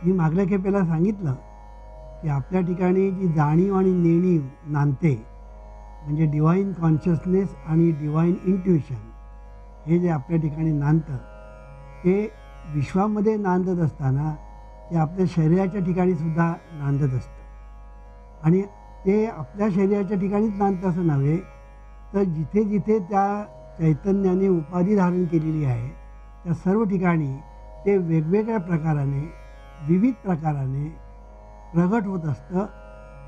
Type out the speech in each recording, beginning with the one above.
मी मागल्या खेपेला सांगितलं की आपल्या ठिकाणी जी जाणीव आणि नेणीव नांदते म्हणजे डिव्हाइन कॉन्शियसनेस आणि डिव्हाइन इंट्युशन हे जे आपल्या ठिकाणी नांदतं ते विश्वामध्ये नांदत असताना ते आपल्या शरीराच्या ठिकाणीसुद्धा नांदत असतं आणि ते आपल्या शरीराच्या ठिकाणीच नांदतं असं नव्हे तर जिथे जिथे त्या चैतन्याने उपाधी धारण केलेली आहे त्या सर्व ठिकाणी ते वेगवेगळ्या प्रकाराने विविध प्रकाराने प्रगट होत असतं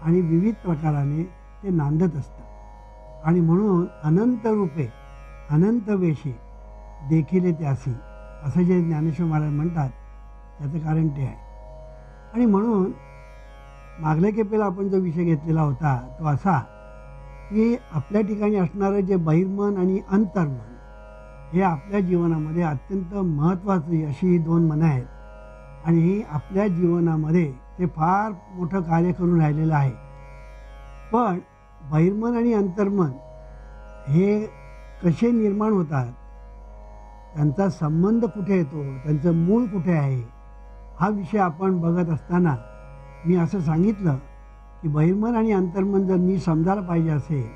आणि विविध प्रकाराने ते नांदत असतं आणि म्हणून अनंत रूपे अनंत वेशी देखील त्यासी असं जे ज्ञानेश्वर महाराज म्हणतात त्याचं कारण ते आहे. आणि म्हणून मागल्या खेपेला आपण जो विषय घेतलेला होता तो असा की आपल्या ठिकाणी असणारं जे बहिर्मन आणि अंतर्मन हे आपल्या जीवनामध्ये अत्यंत महत्त्वाची अशी ही दोन मनं आहेत आणि ही आपल्या जीवनामध्ये ते फार मोठं कार्य करून राहिलेलं आहे. पण बहिर्मन आणि अंतर्मन हे कसे निर्माण होतात, त्यांचा संबंध कुठे येतो, त्यांचं मूळ कुठे आहे, हा विषय आपण बघत असताना मी असं सांगितलं की बहिर्मन आणि अंतर्मन जर मी समजायला पाहिजे असेल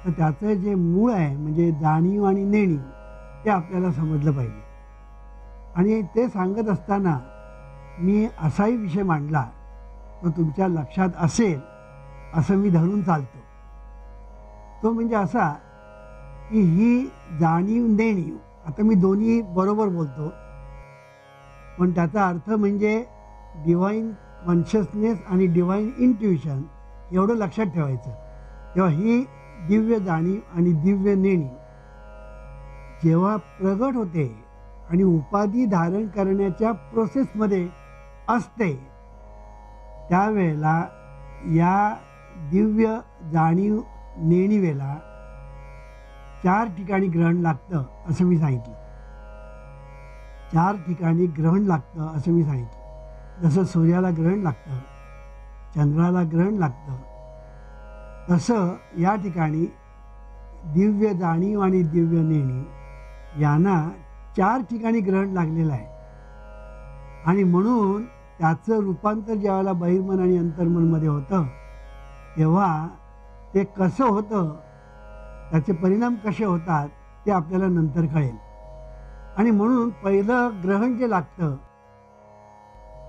तर त्याचं जे मूळ आहे म्हणजे जाणीव आणि नेणीव ते आपल्याला समजलं पाहिजे. आणि ते सांगत असताना मी असाही विषय मांडला तो तुमच्या लक्षात असेल असं मी धरून चालतो. तो म्हणजे असा की ही जाणीव नेणीव, आता मी दोन्ही बरोबर बोलतो पण त्याचा अर्थ म्हणजे डिव्हाइन कॉन्शियसनेस आणि डिव्हाइन इंट्युशन एवढं लक्षात ठेवायचं. तेव्हा ही दिव्य जाणीव आणि दिव्य नेणीव जेव्हा प्रगट होते आणि उपाधी धारण करण्याच्या प्रोसेसमध्ये असते त्यावेळेला या दिव्य जाणीव नेणिवेला 4 ठिकाणी ग्रहण लागतं असं मी सांगितलं. 4 ठिकाणी ग्रहण लागतं असं मी सांगितलं. जसं सूर्याला ग्रहण लागतं, चंद्राला ग्रहण लागतं, तसं या ठिकाणी दिव्य जाणीव आणि दिव्य नेणीव यांना 4 ठिकाणी ग्रहण लागलेलं आहे. आणि म्हणून त्याचं रूपांतर ज्यावेळेला बहिर्मन आणि अंतर्मनमध्ये होतं तेव्हा ते कसं होतं, त्याचे परिणाम कसे होतात ते आपल्याला नंतर कळेल. आणि म्हणून पहिलं ग्रहण जे लागतं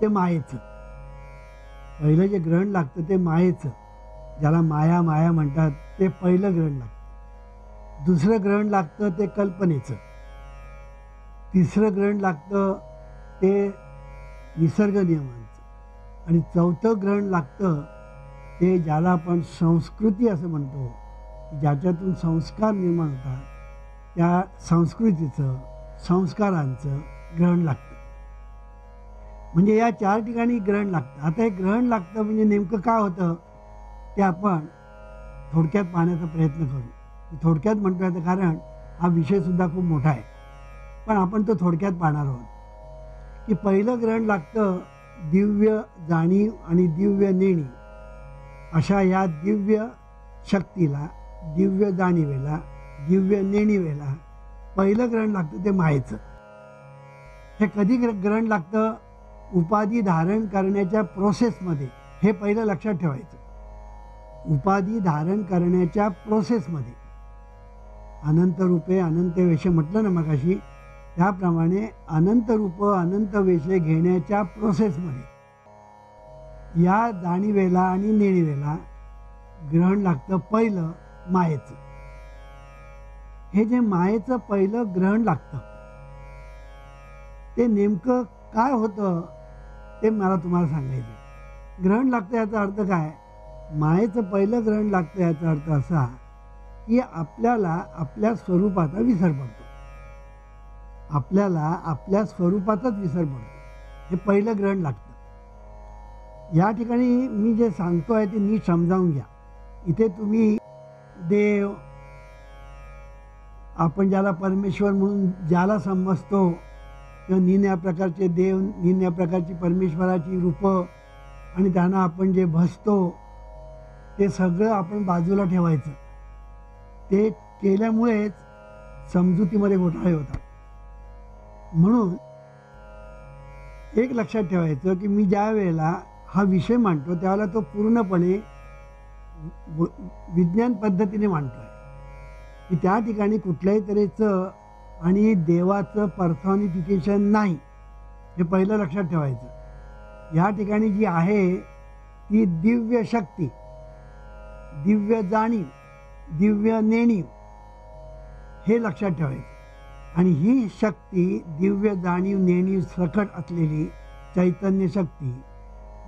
ते मायेचं, पहिलं जे ग्रहण लागतं ते मायेचं, ज्याला माया माया म्हणतात, ते पहिलं ग्रहण लागतं. दुसरं ग्रहण लागतं ते कल्पनेचं, तिसरं ग्रहण लागतं ते निसर्ग नियमांचं आणि चौथं ग्रहण लागतं ते ज्याला आपण संस्कृती असं म्हणतो, ज्याच्यातून संस्कार निर्माण होतात त्या संस्कृतीचं संस्कारांचं ग्रहण लागतं. म्हणजे या 4 ठिकाणी ग्रहण लागतं. आता हे ग्रहण लागतं म्हणजे नेमकं काय होतं ते आपण थोडक्यात पाहण्याचा प्रयत्न करू. थोडक्यात म्हणतो याचं कारण हा विषयसुद्धा खूप मोठा आहे पण आपण तो थोडक्यात पाहणार आहोत. की पहिलं ग्रहण लागतं दिव्य जाणीव आणि दिव्य नेणीव अशा या दिव्य शक्तीला, दिव्य जाणीवेला, दिव्य नेणिवेला पहिलं ग्रहण लागतं ते मायेचं. हे कधी ग्रहण लागतं? उपाधी धारण करण्याच्या प्रोसेसमध्ये. हे पहिलं लक्षात ठेवायचं. उपाधी धारण करण्याच्या प्रोसेसमध्ये अनंत रूपे अनंत वेश म्हटलं ना मगाशी, त्याप्रमाणे अनंत रूप अनंत वेशे घेण्याच्या प्रोसेसमध्ये या जाणीवेला आणि नेणिवेला ग्रहण लागतं पहिलं मायेचं. हे जे मायेचं पहिलं ग्रहण लागतं ते नेमकं काय होतं ते मला तुम्हाला सांगायचं. ग्रहण लागतं याचा अर्थ काय? मायेचं पहिलं ग्रहण लागतं याचा अर्थ असा की आपल्याला आपल्या स्वरूपाचा विसर पडतो. आपल्याला आपल्या स्वरूपाचाच विसर पडतो. हे पहिलं ग्रहण लागतं. या ठिकाणी मी जे सांगतो आहे ते नीट समजावून घ्या. इथे तुम्ही देव, आपण ज्याला परमेश्वर म्हणून ज्याला समजतो किंवा निन्या प्रकारचे देव, निन्या प्रकारची परमेश्वराची रूपं आणि त्यांना आपण जे भजतो ते सगळं आपण बाजूला ठेवायचं. ते केल्यामुळेच समजुतीमध्ये घोटाळे होतात. म्हणून एक लक्षात ठेवायचं की मी ज्या वेळेला हा विषय मांडतो त्यावेळेला तो पूर्णपणे विज्ञान पद्धतीने मांडतो आहे की त्या ठिकाणी कुठल्याही तऱ्हेचं आणि देवाचं पर्सॉनिफिकेशन नाही, हे पहिलं लक्षात ठेवायचं. या ठिकाणी जी आहे ती दिव्य शक्ती, दिव्य जाणीव, दिव्य नेणीव हे लक्षात ठेवायचं. आणि ही शक्ती, दिव्य जाणीव नेणीव सकट असलेली चैतन्य शक्ती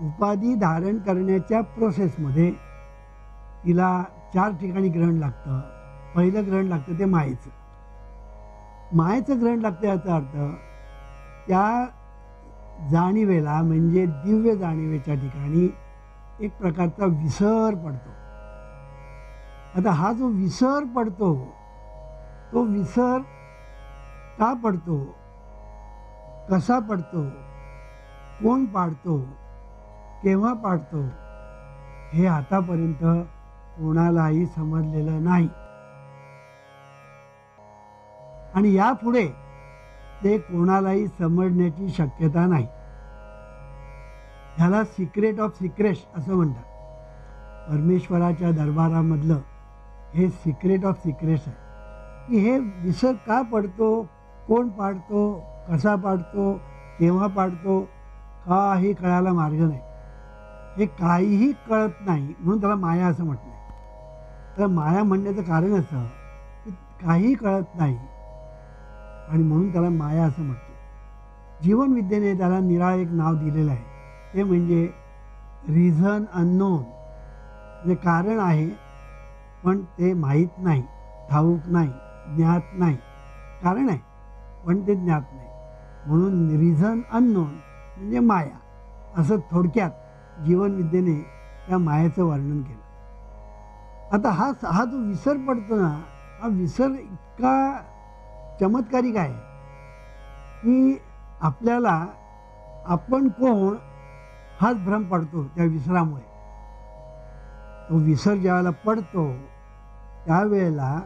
उपाधी धारण करण्याच्या प्रोसेसमध्ये तिला 4 ठिकाणी ग्रहण लागतं. पहिलं ग्रहण लागतं ते मायेचं. मायेचं ग्रहण लागतं याचा अर्थ त्या जाणीवेला म्हणजे दिव्य जाणीवेच्या ठिकाणी एक प्रकारचा विसर पडतो. आता हा जो विसर पडतो तो विसर का पडतो, कसा पडतो, कोण पाडतो, केव्हा पाडतो हे आतापर्यंत कोणालाही समजलेलं नाही. आणि यापुढे ते कोणालाही समजण्याची शक्यता नाही. ह्याला सिक्रेट ऑफ सिक्रेट्स असं म्हणतात. परमेश्वराच्या दरबारामधलं हे सिक्रेट ऑफ सिक्रेट्स आहे की हे विसर का पडतो, कोण पाडतो, कसा पाडतो, केव्हा पाडतो, काही कळायला मार्ग नाही. हे काहीही कळत नाही म्हणून त्याला माया असं म्हटलं आहे. तर माया म्हणण्याचं कारण असं की काही कळत नाही आणि म्हणून त्याला माया असं म्हटलं. जीवनविद्येने त्याला निराळं एक नाव दिलेलं आहे, ते म्हणजे रिझन अननोन. म्हणजे कारण आहे पण ते माहीत नाही, ठाऊक नाही, ज्ञात नाही. कारण आहे पण ते ज्ञात नाही, म्हणून रिझन अननोन म्हणजे माया. असं थोडक्यात जीवनविद्येने त्या मायेचं वर्णन केलं. आता हा जो विसर पडतो ना, हा विसर इतका चमत्कारिक आहे की आपल्याला आपण कोण हाच भ्रम पडतो त्या विसरामुळे. तो विसर ज्यावेळेला पडतो त्यावेळेला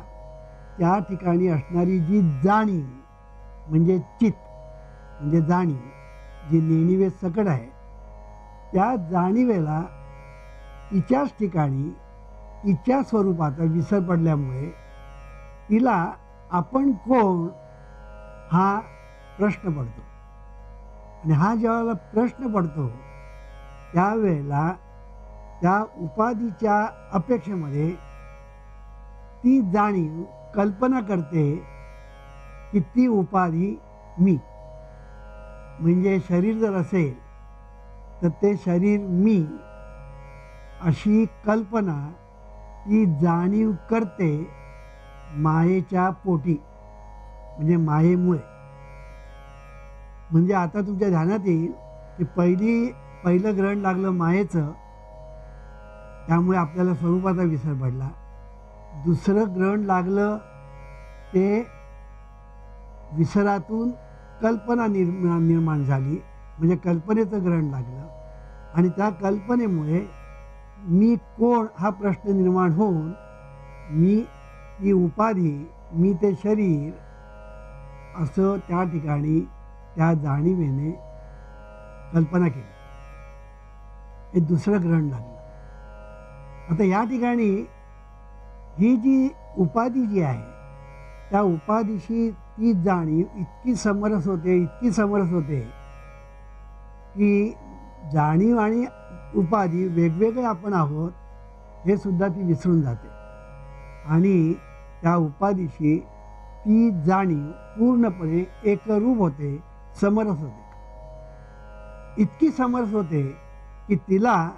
त्या ठिकाणी असणारी जी जाणीव म्हणजे चित म्हणजे जाणीव, जी नेणिवे सकट आहे, त्या जाणीवेला तिच्याच ठिकाणी तिच्या स्वरूपाचा विसर पडल्यामुळे तिला आपण कोण हा प्रश्न पडतो. आणि हा ज्यावेळेला प्रश्न पडतो त्यावेळेला त्या उपाधीच्या अपेक्षेमध्ये ती जाणीव कल्पना करते की ती उपाधी मी. म्हणजे शरीर जर असेल तर ते शरीर मी अशी कल्पना ती जाणीव करते मायेच्या पोटी, म्हणजे मायेमुळे. म्हणजे आता तुमच्या ध्यानात येईल की पहिलं ग्रहण लागलं मायेचं, त्यामुळे आपल्याला स्वरूपाचा विसर पडला. दुसरं ग्रहण लागलं ते विसरातून कल्पना निर्माण झाली, म्हणजे कल्पनेचं ग्रहण लागलं. आणि त्या कल्पनेमुळे मी कोण हा प्रश्न निर्माण होऊन मी ही उपाधी, मी ते शरीर असं त्या ठिकाणी त्या जाणीवेने कल्पना केली. हे दुसरं ग्रहण लागलं. आता या ठिकाणी ही जी उपाधी जी आहे त्या उपाधीशी ती जाणीव इतकी समरस होते की जाणीव आणि उपाधी वेगवेगळे आपण आहोत हे सुद्धा ती विसरून जाते. आणि त्या उपाधीशी ती जाणीव पूर्णपणे एकरूप होते, समरस होते. इतकी समरस होते की तिला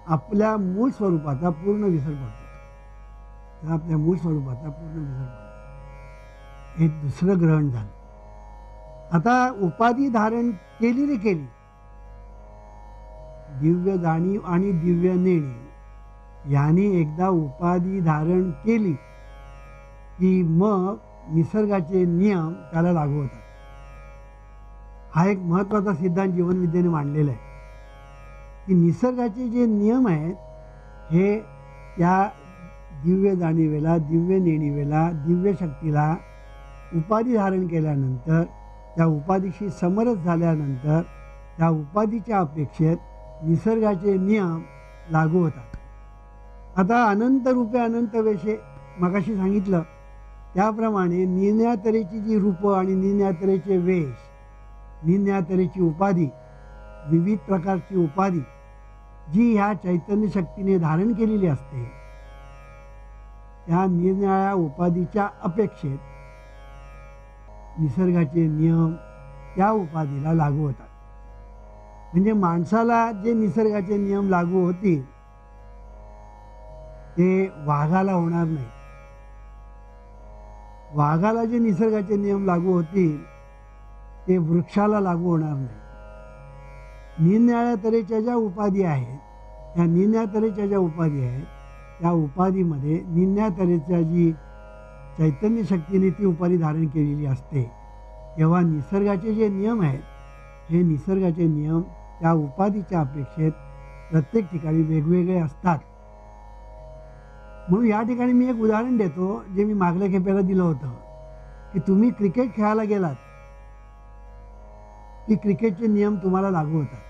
आपल्या मूळ स्वरूपाचा पूर्ण विसर पडतो. आपल्या मूळ स्वरूपाचा पूर्ण विसर पडतो. हे दुसरं ग्रहण झालं. आता उपाधी धारण केली रे केली, दिव्य जाणीव आणि दिव्य नेणीव याने एकदा उपाधी धारण केली की मग निसर्गाचे नियम त्याला लागू होतात. हा एक महत्त्वाचा सिद्धांत जीवनविद्येने मांडलेला आहे की निसर्गाचे जे नियम आहेत हे या दिव्य जाणीवेला, दिव्य नेणिवेला, दिव्य शक्तीला उपाधी धारण केल्यानंतर, त्या उपाधीशी समरस झाल्यानंतर त्या उपाधीच्या अपेक्षेत निसर्गाचे नियम लागू होतात. आता अनंत रूपे अनंत वेशे मगाशी सांगितलं त्याप्रमाणे निरनिळ्या तऱ्हेची जी रूपं आणि निरनिळ्या तऱ्हेचे वेश, निरनिळ्या तऱ्हेची उपाधी, विविध प्रकारची उपाधी जी ह्या चैतन्य शक्तीने धारण केलेली असते, त्या निरनिळ्या उपाधीच्या अपेक्षेत निसर्गाचे नियम त्या उपाधीला लागू होतात. म्हणजे माणसाला जे निसर्गाचे नियम लागू होतील ते वाघाला होणार नाही. वाघाला जे निसर्गाचे नियम लागू होतील ते वृक्षाला लागू होणार नाही. निरनिळ्या तऱ्हेच्या ज्या उपाधी आहेत, त्या निरनिळ्या तऱ्हेच्या ज्या उपाधी आहेत, त्या उपाधीमध्ये निरनिळ्या तऱ्हेच्या जी चैतन्य शक्तीने ती उपाधी धारण केलेली असते, तेव्हा निसर्गाचे जे नियम आहेत, हे निसर्गाचे नियम त्या उपाधीच्या अपेक्षेत प्रत्येक ठिकाणी वेगवेगळे असतात. म्हणून या ठिकाणी मी एक उदाहरण देतो जे मी मागल्या खेपेला दिलं होतं, की तुम्ही क्रिकेट खेळायला गेलात की क्रिकेटचे नियम तुम्हाला लागू होतात.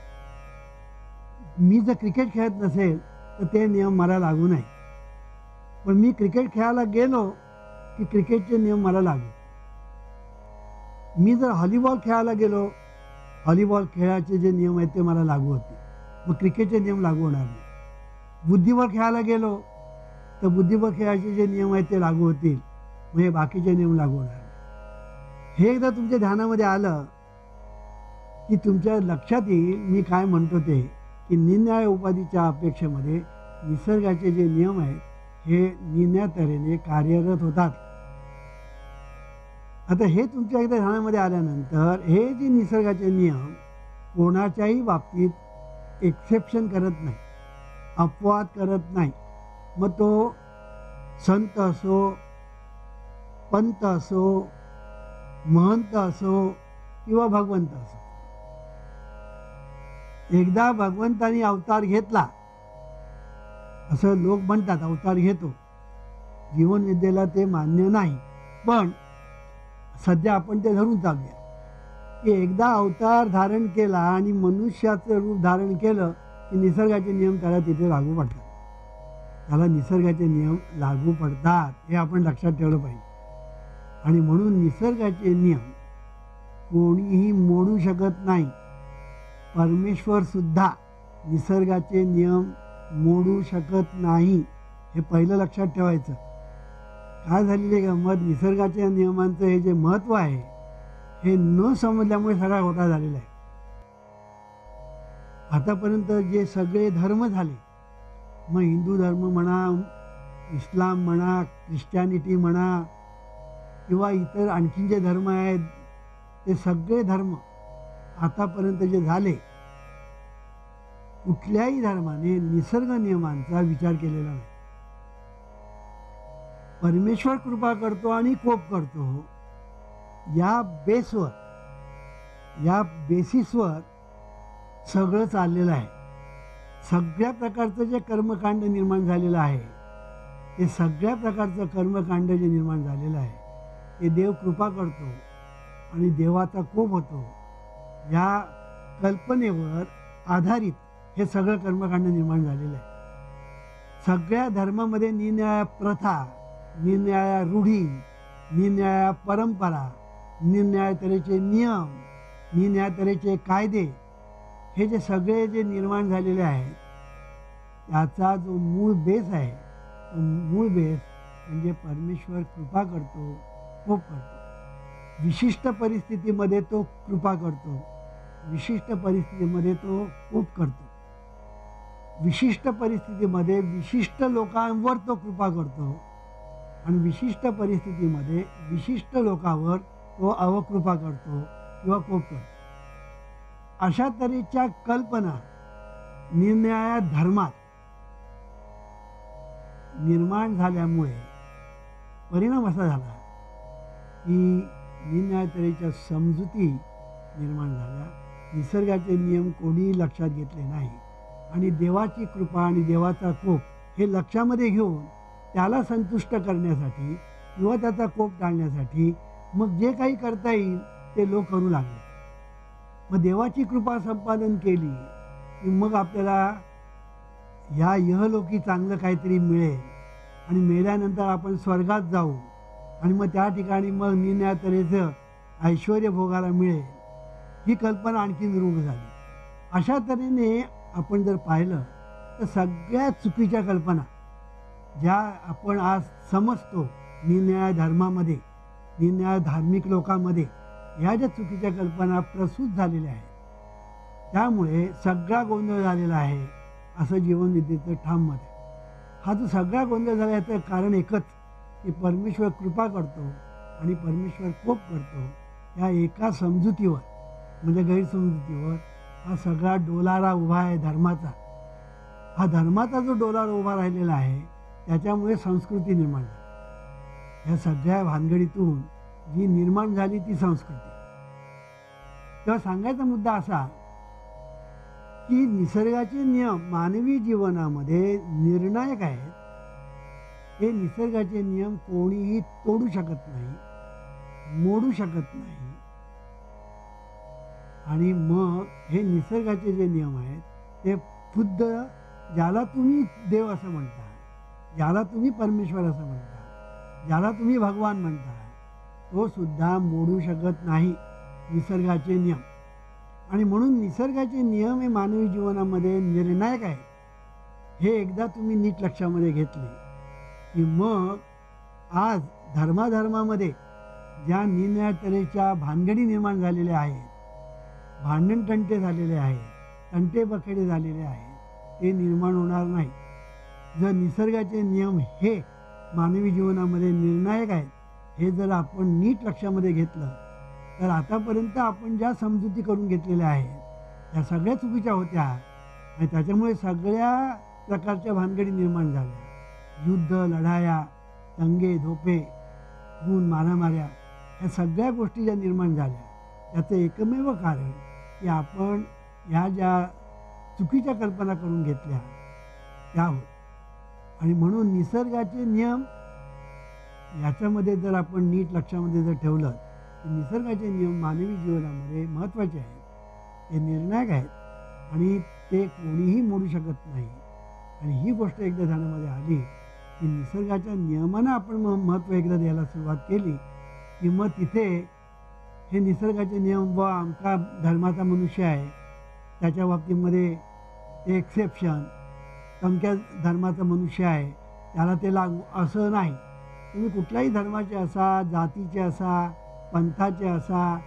मी जर क्रिकेट खेळत नसेल तर ते नियम मला लागू नाही, पण मी क्रिकेट खेळायला गेलो की क्रिकेटचे नियम मला लागू. मी जर व्हॉलीबॉल खेळायला गेलो, व्हॉलीबॉल खेळाचे जे नियम आहेत ते मला लागू होते, मग क्रिकेटचे नियम लागू होणार नाही. बुद्धिबळ खेळायला गेलो तर बुद्धिबळ खेळाचे जे नियम आहेत ते लागू होतील, म्हणजे बाकीचे नियम लागू होणार नाही. हे एकदा तुमच्या ध्यानामध्ये आलं की तुमच्या लक्षात येईल मी काय म्हणतो ते, की निरनिळ्या उपाधीच्या अपेक्षेमध्ये निसर्गाचे जे नियम आहेत हे निरनिळ्या तऱ्हेने कार्यरत होतात. आता हे तुमच्या एकदा ध्यानामध्ये आल्यानंतर हे जे निसर्गाचे नियम कोणाच्याही बाबतीत एक्सेप्शन करत नाही, अपवाद करत नाही. मग तो संत असो, पंत असो, महंत असो किंवा भगवंत असो. एकदा भगवंतानी अवतार घेतला असं लोक म्हणतात, अवतार घेतो. जीवनविद्येला ते मान्य नाही, पण सध्या आपण ते धरून चालूया की एकदा अवतार धारण केला आणि मनुष्याचं रूप धारण केलं की निसर्गाचे नियम त्याला तिथे लागू पडतात. त्याला निसर्गाचे नियम लागू पडतात हे आपण लक्षात ठेवलं पाहिजे. आणि म्हणून निसर्गाचे नियम कोणीही मोडू शकत नाही. परमेश्वर सुद्धा निसर्गाचे नियम मोडू शकत नाही, हे पहिलं लक्षात ठेवायचं. काय झालेली गंमत, निसर्गाच्या नियमांचं हे जे महत्त्व आहे हे न समजल्यामुळे सगळा घोटाळा झालेला आहे. आतापर्यंत जे सगळे धर्म झाले, मग हिंदू धर्म म्हणा, इस्लाम म्हणा, ख्रिश्चॅनिटी म्हणा किंवा इतर आणखीन जे धर्म आहेत, ते सगळे धर्म आतापर्यंत जे झाले, कुठल्याही धर्माने निसर्ग नियमांचा विचार केलेला नाही. परमेश्वर कृपा करतो आणि कोप करतो या बेसवर, या बेसिसवर सगळं चाललेलं आहे. सगळ्या प्रकारचं जे कर्मकांड निर्माण झालेलं आहे, ते सगळ्या प्रकारचं कर्मकांड जे निर्माण झालेलं आहे ते देव कृपा करतो आणि देवाचा कोप होतो, या कल्पनेवर आधारित हे सगळं कर्मकांड निर्माण झालेलं आहे. सगळ्या धर्मामध्ये निरनिळ्या प्रथा, निरनिळ्या रूढी, निरनिळ्या परंपरा, निरनिळ्या तऱ्हेचे नियम, निरनिळ्या तऱ्हेचे कायदे, हे जे सगळे जे निर्माण झालेले आहेत त्याचा जो मूळ बेस आहे, तो मूळ बेस म्हणजे परमेश्वर कृपा करतो, कोप करतो. विशिष्ट परिस्थितीमध्ये तो कृपा करतो, विशिष्ट परिस्थितीमध्ये तो कोप करतो. विशिष्ट परिस्थितीमध्ये विशिष्ट लोकांवर तो कृपा करतो आणि विशिष्ट परिस्थितीमध्ये विशिष्ट लोकांवर तो अवकृपा करतो किंवा कोप करतो. अशा तऱ्हेच्या कल्पना निरनिळ्या धर्मात निर्माण झाल्यामुळे परिणाम असा झाला की निरनिळ्या तऱ्हेच्या समजुती निर्माण झाल्या. निसर्गाचे नियम कोणीही लक्षात घेतले नाही आणि देवाची कृपा आणि देवाचा कोप हे लक्षामध्ये घेऊन त्याला संतुष्ट करण्यासाठी किंवा त्याचा कोप टाळण्यासाठी मग जे काही करता येईल ते लोक करू लागले. मग देवाची कृपा संपादन केली की मग आपल्याला या इहलोकी चांगलं काहीतरी मिळेल आणि मेल्यानंतर आपण स्वर्गात जाऊ आणि मग त्या ठिकाणी मग निरनिराळ्या तऱ्हेचं ऐश्वर भोगायला मिळेल, ही कल्पना आणखीन रूढ झाली. अशा तऱ्हेने आपण जर पाहिलं तर सगळ्यात चुकीच्या कल्पना ज्या आपण आज समजतो निरनिराळ्या धर्मामध्ये, निरनिराळ्या धार्मिक लोकांमध्ये, ह्या ज्या चुकीच्या कल्पना प्रसूत झालेल्या आहेत, त्यामुळे सगळा गोंधळ झालेला आहे असं जीवनविद्येचं ठाम मत आहे. हा जो सगळा गोंधळ झाला याचं कारण एकच की परमेश्वर कृपा करतो आणि परमेश्वर कोप करतो, या एका समजुतीवर म्हणजे गैरसमजुतीवर हा सगळा डोलारा उभा आहे धर्माचा. हा धर्माचा जो डोलारा उभा राहिलेला आहे त्याच्यामुळे संस्कृती निर्माण झाली. या सगळ्या भानगडीतून जी निर्माण झाली ती संस्कृती. तेव्हा सांगायचा मुद्दा असा की निसर्गाचे नियम मानवी जीवनामध्ये निर्णायक आहेत. हे निसर्गाचे नियम कोणीही तोडू शकत नाही, मोडू शकत नाही. आणि मग हे निसर्गाचे जे नियम आहेत ते खुद्द ज्याला तुम्ही देव असं म्हणता, ज्याला तुम्ही परमेश्वर असं म्हणता, ज्याला तुम्ही भगवान म्हणता, तो सुद्धा मोडू शकत नाही निसर्गाचे नियम. आणि म्हणून निसर्गाचे नियम हे मानवी जीवनामध्ये निर्णायक आहेत. हे एकदा तुम्ही नीट लक्षामध्ये घेतले की मग आज धर्माधर्मामध्ये ज्या निरनिराळ्या तऱ्हेच्या भानगडी निर्माण झालेल्या आहेत, भांडणतंटे झालेले आहेत, तंटे बखेडे झालेले आहेत, ते निर्माण होणार नाही. जर निसर्गाचे नियम हे मानवी जीवनामध्ये निर्णायक आहेत हे जर आपण नीट लक्षामध्ये घेतलं तर आतापर्यंत आपण ज्या समजुती करून घेतलेल्या आहेत त्या सगळ्या चुकीच्या होत्या आणि त्याच्यामुळे सगळ्या प्रकारच्या भानगडी निर्माण झाल्या. युद्ध, लढाया, दंगे, धोपे, खून, मारामाऱ्या, ह्या सगळ्या गोष्टी ज्या निर्माण झाल्या त्याचं एकमेव कारण की आपण ह्या ज्या चुकीच्या कल्पना करून घेतल्या त्या होत. आणि म्हणून निसर्गाचे नियम याच्यामध्ये जर आपण नीट लक्षामध्ये जर ठेवलं तर निसर्गाचे नियम मानवी जीवनामध्ये महत्त्वाचे आहेत, ते निर्णायक आहेत आणि ते कोणीही मोडू शकत नाही. आणि ही गोष्ट एकदा ध्यानामध्ये आली की निसर्गाच्या नियमांना आपण महत्त्व एकदा द्यायला सुरुवात केली की मग तिथे हे निसर्गाचे नियम व आमचा धर्माचा मनुष्य आहे त्याच्या बाबतीमध्ये ते एक्सेप्शन, तमक्या धर्माचा मनुष्य आहे त्याला ते लागू असं नाही. तुम्ही कुठल्याही धर्माचे असा, जातीचे असा, पंथाचे असा,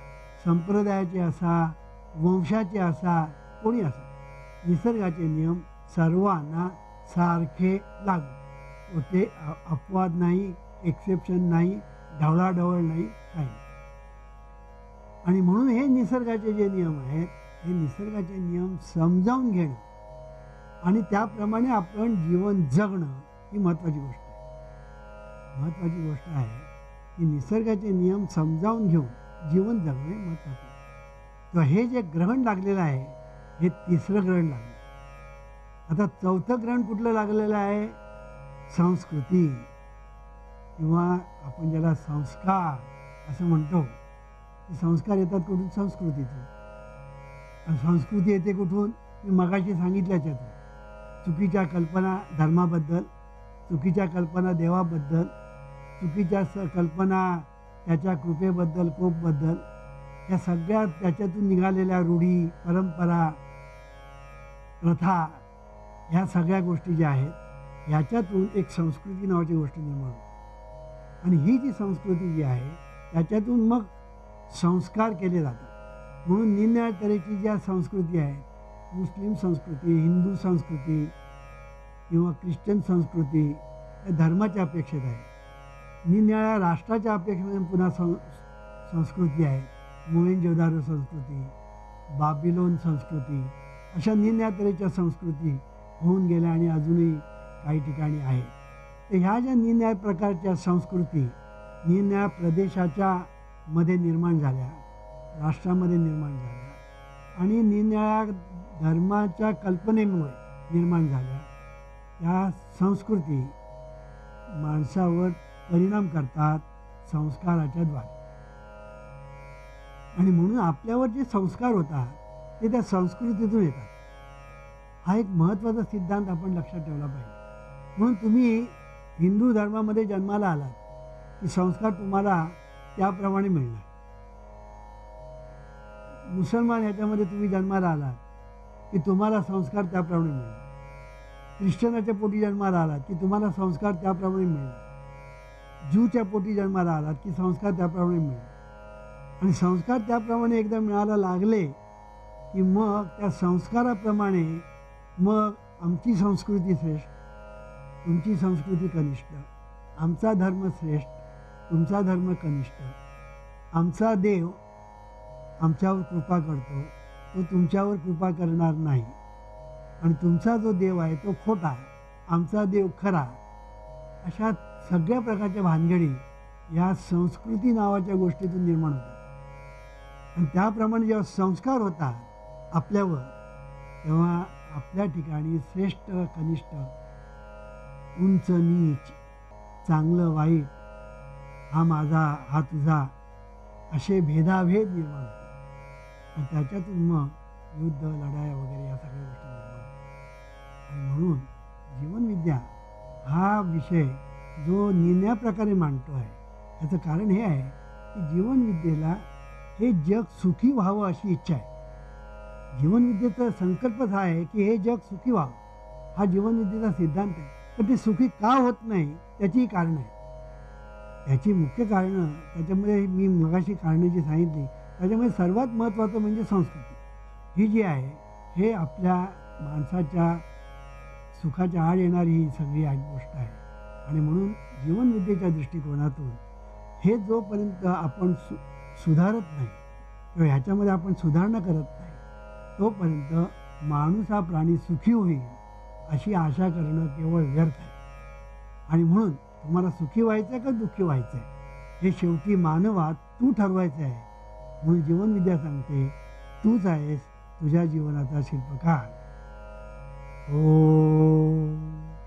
संप्रदायाचे असा, वंशाचे असा, कोणी असा, निसर्गाचे नियम सर्वांना सारखे लागू. ते अपवाद नाही, एक्सेप्शन नाही, ढवळाढवळ नाही, काही नाही. आणि म्हणून हे निसर्गाचे जे नियम आहेत हे निसर्गाचे नियम समजावून घेणं आणि त्याप्रमाणे आपण जीवन जगणं ही महत्त्वाची गोष्ट आहे. महत्त्वाची गोष्ट आहे की निसर्गाचे नियम समजावून घेऊन जीवन जगणे महत्त्वाचं आहे. तर हे जे ग्रहण लागलेलं आहे हे तिसरं ग्रहण लागलं. आता चौथं ग्रहण कुठलं लागलेलं आहे? संस्कृती किंवा आपण ज्याला संस्कार असं म्हणतो. संस्कार येतात कुठून? संस्कृतीतून. आणि संस्कृती येते कुठून? मी मगाशी सांगितल्याच्यातून. चुकीच्या कल्पना धर्माबद्दल, चुकीच्या कल्पना देवाबद्दल, चुकीच्या कल्पना त्याच्या कृपेबद्दल, कोपबद्दल, या सगळ्या त्याच्यातून निघालेल्या रूढी, परंपरा, प्रथा, ह्या सगळ्या गोष्टी ज्या आहेत ह्याच्यातून एक संस्कृती नावाची गोष्ट निर्माण होते. आणि ही जी संस्कृती जी आहे त्याच्यातून मग संस्कार केले जातात. म्हणून निरनिराळ्या तऱ्हेची ज्या संस्कृती आहेत, मुस्लिम संस्कृती, हिंदू संस्कृती किंवा ख्रिश्चन संस्कृती, या धर्माच्या अपेक्षेत आहे. निरनिराळ्या राष्ट्राच्या अपेक्षेतून पुन्हा संस्कृती आहे. मोहेंजोदारो संस्कृती, बाबिलोन संस्कृती, अशा निरनिराळ्या तऱ्हेच्या संस्कृती होऊन गेल्या आणि अजूनही काही ठिकाणी आहेत. तर ह्या ज्या निरनिराळ्या प्रकारच्या संस्कृती निरनिराळ्या प्रदेशाच्या मध्ये निर्माण झाल्या, राष्ट्रामध्ये निर्माण झाल्या आणि निरनिराळ्या धर्माच्या कल्पनेमुळे निर्माण झाल्या, या संस्कृती माणसावर परिणाम करतात संस्काराच्या द्वारे. आणि म्हणून आपल्यावर जे संस्कार होतात ते त्या संस्कृतीतून येतात. हा एक महत्त्वाचा सिद्धांत आपण लक्षात ठेवला पाहिजे. म्हणून तुम्ही हिंदू धर्मामध्ये जन्माला आलात की संस्कार तुम्हाला त्याप्रमाणे मिळणार. मुसलमान ह्याच्यामध्ये तुम्ही जन्माला आलात की तुम्हाला संस्कार त्याप्रमाणे मिळणार. ख्रिश्चनाच्या पोटी जन्माला आलात की तुम्हाला संस्कार त्याप्रमाणे मिळणार. ज्यूच्या पोटी जन्माला आलात की संस्कार त्याप्रमाणे मिळणार. आणि संस्कार त्याप्रमाणे एकदा मिळायला लागले की मग त्या संस्काराप्रमाणे मग आमची संस्कृती श्रेष्ठ, तुमची संस्कृती कनिष्ठ, आमचा धर्म श्रेष्ठ, तुमचा धर्म कनिष्ठ, आमचा देव आमच्यावर कृपा करतो, तो तुमच्यावर कृपा करणार नाही, आणि तुमचा जो देव आहे तो खोटा, आमचा देव खरा. अशा सगळ्या प्रकारच्या भानगडी या संस्कृती नावाच्या गोष्टीतून निर्माण होतात. आणि त्याप्रमाणे जेव्हा संस्कार होतात आपल्यावर, तेव्हा आपल्या ठिकाणी श्रेष्ठ कनिष्ठ, उंच नीच, चांगलं वाईट, हा माझा हा तुझा, असे भेदाभेद निर्माण होतात. आणि त्याच्यातून मग युद्ध, लढाया वगैरे या सगळ्या गोष्टी निर्माण होतात. आणि म्हणून जीवनविद्या हा विषय जो निम्या प्रकारे मांडतो आहे, याचं कारण हे आहे की जीवनविद्येला हे जग सुखी व्हावं अशी इच्छा आहे. जीवनविद्येचा संकल्पच हा आहे की हे जग सुखी व्हावं, हा जीवनविद्येचा सिद्धांत आहे. पण ते सुखी का होत नाही त्याचीही कारणं आहेत. त्याची मुख्य कारणं, त्याच्यामध्ये मी मगाशी कारणं जी सांगितली, त्याच्यामध्ये सर्वात महत्त्वाचं म्हणजे संस्कृती. ही जी आहे हे आपल्या माणसाच्या सुखाच्या आड येणारी ही सगळी गोष्ट आहे. आणि म्हणून जीवनविद्येच्या दृष्टिकोनातून हे जोपर्यंत आपण सुधारत नाही किंवा ह्याच्यामध्ये आपण सुधारणा करत नाही, तोपर्यंत माणूस हा प्राणी सुखी होईल अशी आशा करणं केवळ व्यर्थ आहे. आणि म्हणून तुम्हाला सुखी व्हायचं आहे का दुःखी व्हायचं आहे हे शेवटी मानवा तू ठरवायचं आहे. म्हणून जीवनविद्या सांगते, तूच आहेस तुझ्या जीवनाचा शिल्पकार. ओम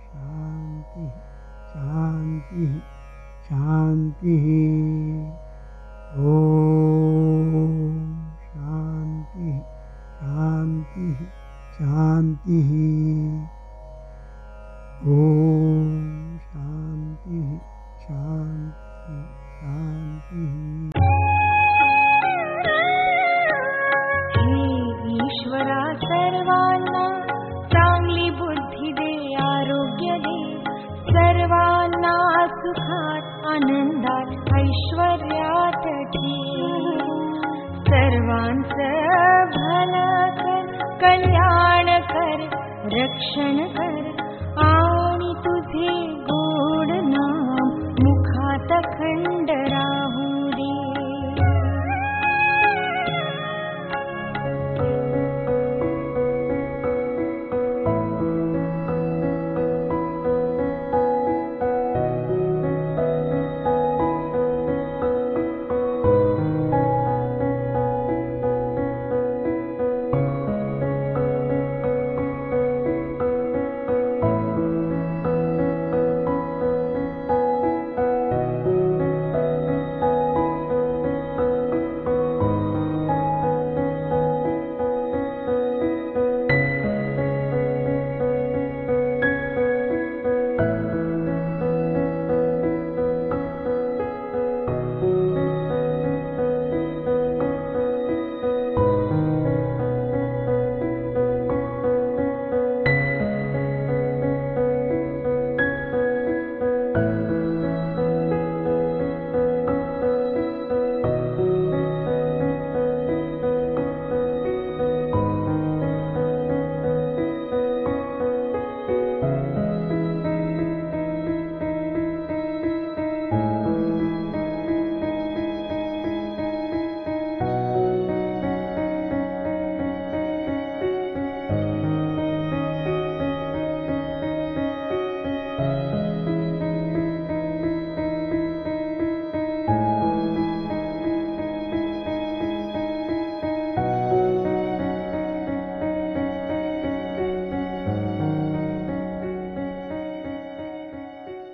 शांती शांती शांती. ओम शांती शांती शांती. ओम शांती शांती शांती. हे ईश्वरा सर्वांना चांगली बुद्धी दे, आरोग्य दे, सर्वांना सुखात आनंदात ऐश्वर्यात ठेव. सर्वांचं भलं कर, कल्याण कर, रक्षण कर,